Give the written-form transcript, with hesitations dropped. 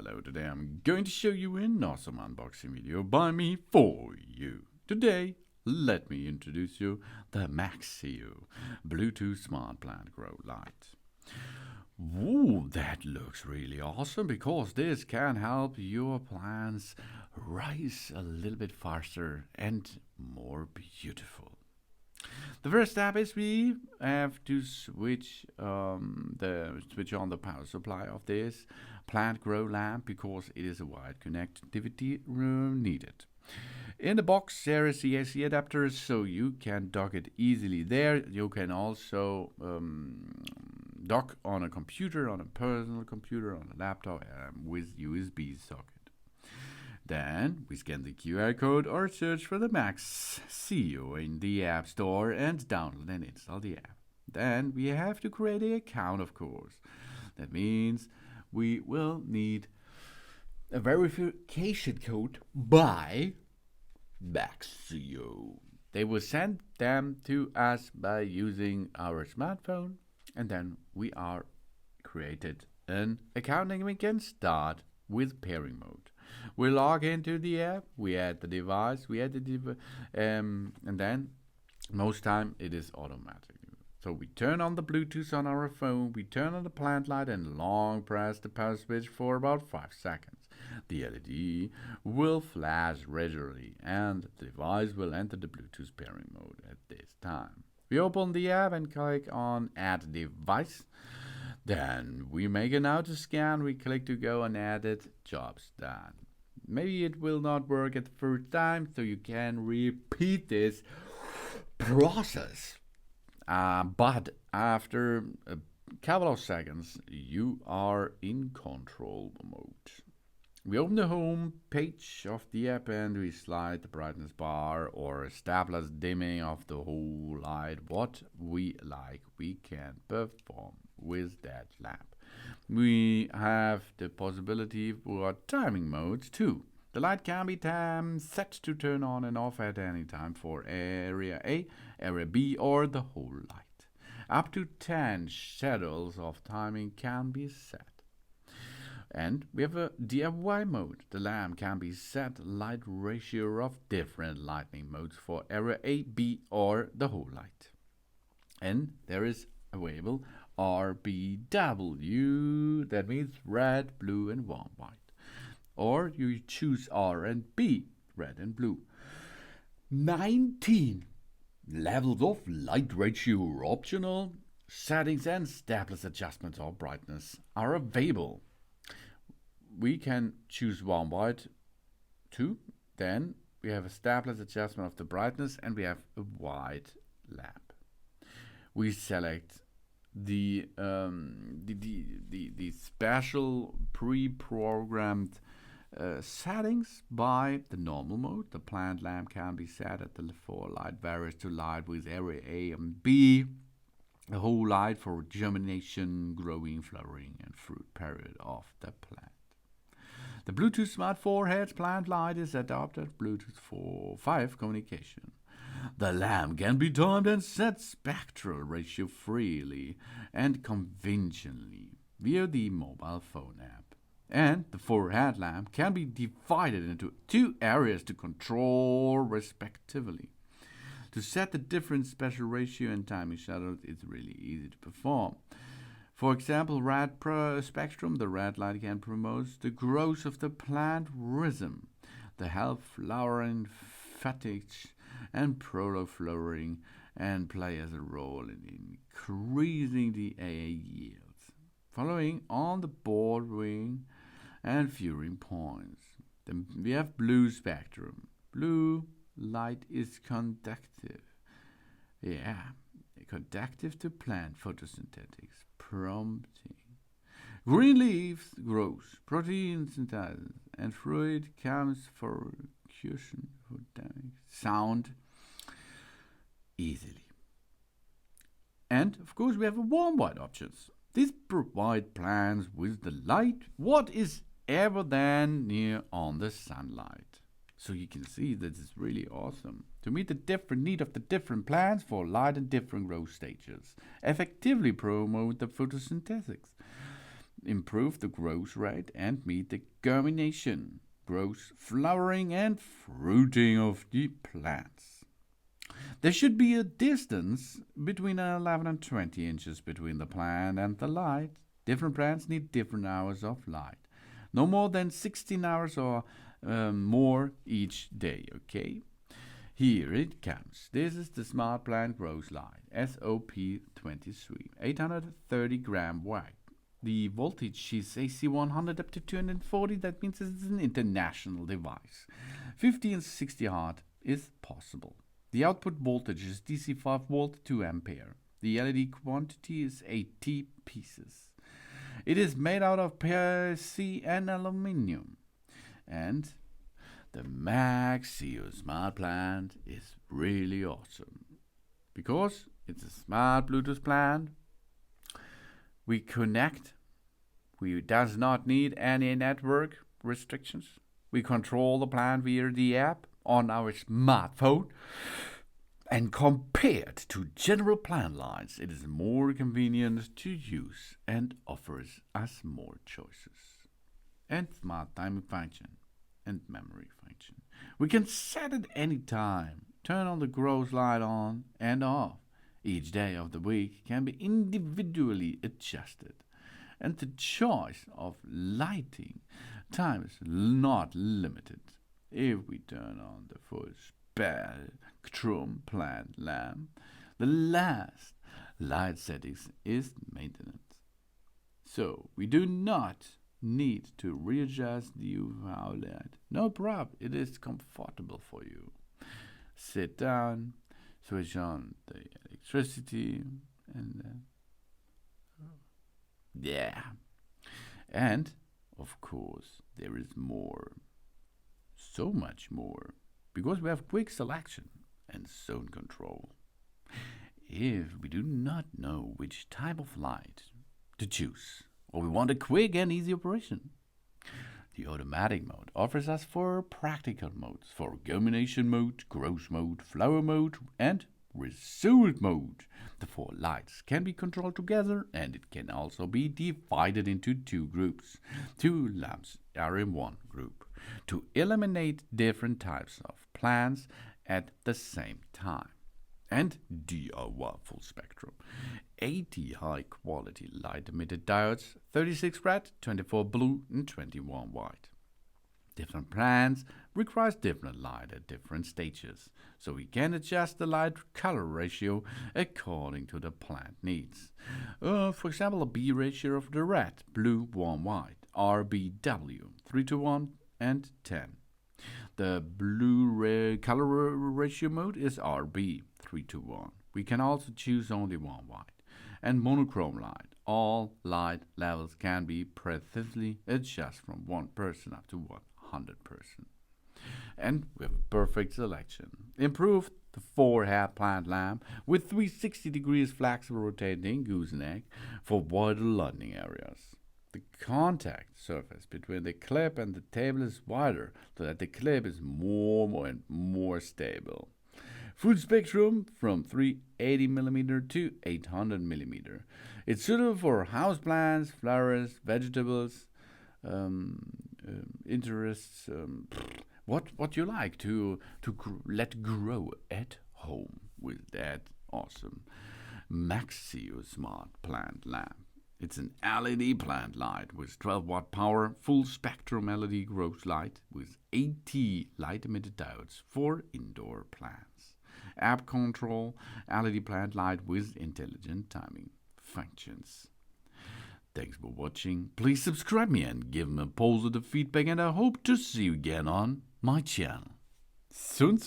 Hello, today I'm going to show you an awesome unboxing video by me for you. Today, let me introduce you the Maxcio Bluetooth Smart Plant Grow Light. Ooh, that looks really awesome because this can help your plants rise a little bit faster and more beautiful. The first step is we have to switch on the power supply of this plant grow lamp because it is a wide connectivity needed. In the box there is the AC adapter, so you can dock it easily there. You can also dock on a computer, on a personal computer, on a laptop with USB socket. Then we scan the QR code or search for the Maxcio in the App Store and download and install the app. Then we have to create an account, of course. That means we will need a verification code by Maxcio. They will send them to us by using our smartphone, and then we are created an account and we can start with pairing mode. We log into the app, we add the device, and then most time it is automatic. So we turn on the Bluetooth on our phone, we turn on the plant light and long press the power switch for about 5 seconds. The LED will flash regularly and the device will enter the Bluetooth pairing mode at this time. We open the app and click on Add Device. Then we make an auto scan, we click to go and add it, job's done. Maybe it will not work at the first time, so you can repeat this process. But after a couple of seconds, you are in control mode. We open the home page of the app and we slide the brightness bar or establish dimming of the whole light. What we like, we can perform with that lamp. We have the possibility for timing modes too. The light can be set to turn on and off at any time for area A, area B, or the whole light. Up to 10 schedules of timing can be set. And we have a DIY mode. The lamp can be set light ratio of different lighting modes for area A, B, or the whole light. And there is available RBW, that means red, blue, and warm white. Or you choose R and B, red and blue. 19 levels of light ratio are optional. Settings and stepless adjustments of brightness are available. We can choose warm white too. Then we have a stepless adjustment of the brightness and we have a white lamp. We select the special pre-programmed settings by the normal mode. The plant lamp can be set at the for light varies to light with area A and B. The whole light for germination, growing, flowering, and fruit period of the plant. The Bluetooth Smart 4Hz plant light is adapted Bluetooth 4.5 communication. The lamp can be timed and set spectral ratio freely and conventionally via the mobile phone app. And the 4-head lamp can be divided into 2 areas to control respectively. To set the different special ratio and timing schedules is really easy to perform. For example, red spectrum, the red light can promote the growth of the plant rhythm, the help flowering fatigue and prolo flowering, and play as a role in increasing the AA yields. Following on the bordering and viewing points. Then we have blue spectrum. Blue light is conductive. Conductive to plant photosynthetics, prompting. Green leaves grows, protein synthesis, and fruit comes for cushion for sound easily. And of course we have a warm white options. This provide plants with the light what is ever then near on the sunlight. So you can see that it's really awesome to meet the different need of the different plants for light and different growth stages. Effectively promote the photosynthesis. improve the growth rate and meet the germination, growth, flowering, and fruiting of the plants. There should be a distance between 11 and 20 inches between the plant and the light. Different plants need different hours of light. No more than 16 hours or more each day, okay? Here it comes. This is the Smart Plant Growth Light, SOP23, 830 gram weight. The voltage is AC 100 up to 240. That means it's an international device. 50 and 60 Hz is possible. The output voltage is DC 5 volt 2 ampere. The LED quantity is 80 pieces. It is made out of PVC and aluminium. And the Maxcio smart plant is really awesome because it's a smart Bluetooth plant. We connect. We does not need any network restrictions. We control the plant via the app on our smartphone. And compared to general plant lights, it is more convenient to use and offers us more choices. And smart timing function and memory function. We can set it any time, turn on the growth light on and off. Each day of the week can be individually adjusted, and the choice of lighting time is not limited. If we turn on the full spectrum plant lamp, the last light settings is maintenance. So we do not need to readjust the UV light. No problem, it is comfortable for you. Sit down, switch on the electricity, and then and of course there is more, so much more, because we have quick selection and zone control. If we do not know which type of light to choose, or we want a quick and easy operation, the automatic mode offers us 4 practical modes for germination mode, growth mode, flower mode, and result mode. The 4 lights can be controlled together, and it can also be divided into 2 groups. 2 lamps are in one group to illuminate different types of plants at the same time. And DIY full spectrum. 80 high-quality light-emitted diodes, 36 red, 24 blue, and 21 white. Different plants requires different light at different stages, so we can adjust the light-color ratio according to the plant needs. For example, a B ratio of the red, blue, 1 white, RBW, 3:1 and 10. The blue color ratio mode is RB, 3:1. We can also choose only 1 white. And monochrome light. All light levels can be precisely adjusted from 1% up to 100%. And we have a perfect selection. Improved the 4-head plant lamp with 360 degrees flexible rotating gooseneck for wider lighting areas. The contact surface between the clip and the table is wider, so that the clip is more and more stable. Full spectrum from 380mm to 800mm. It's suitable for houseplants, flowers, vegetables, interests, what you like to let grow at home with that awesome Maxcio smart plant lamp. It's an LED plant light with 12-watt power, full spectrum LED growth light with 80 light-emitted diodes for indoor plants. App control, LED plant light with intelligent timing functions. Thanks for watching. Please subscribe me and give me a positive feedback, and I hope to see you again on my channel. Soon.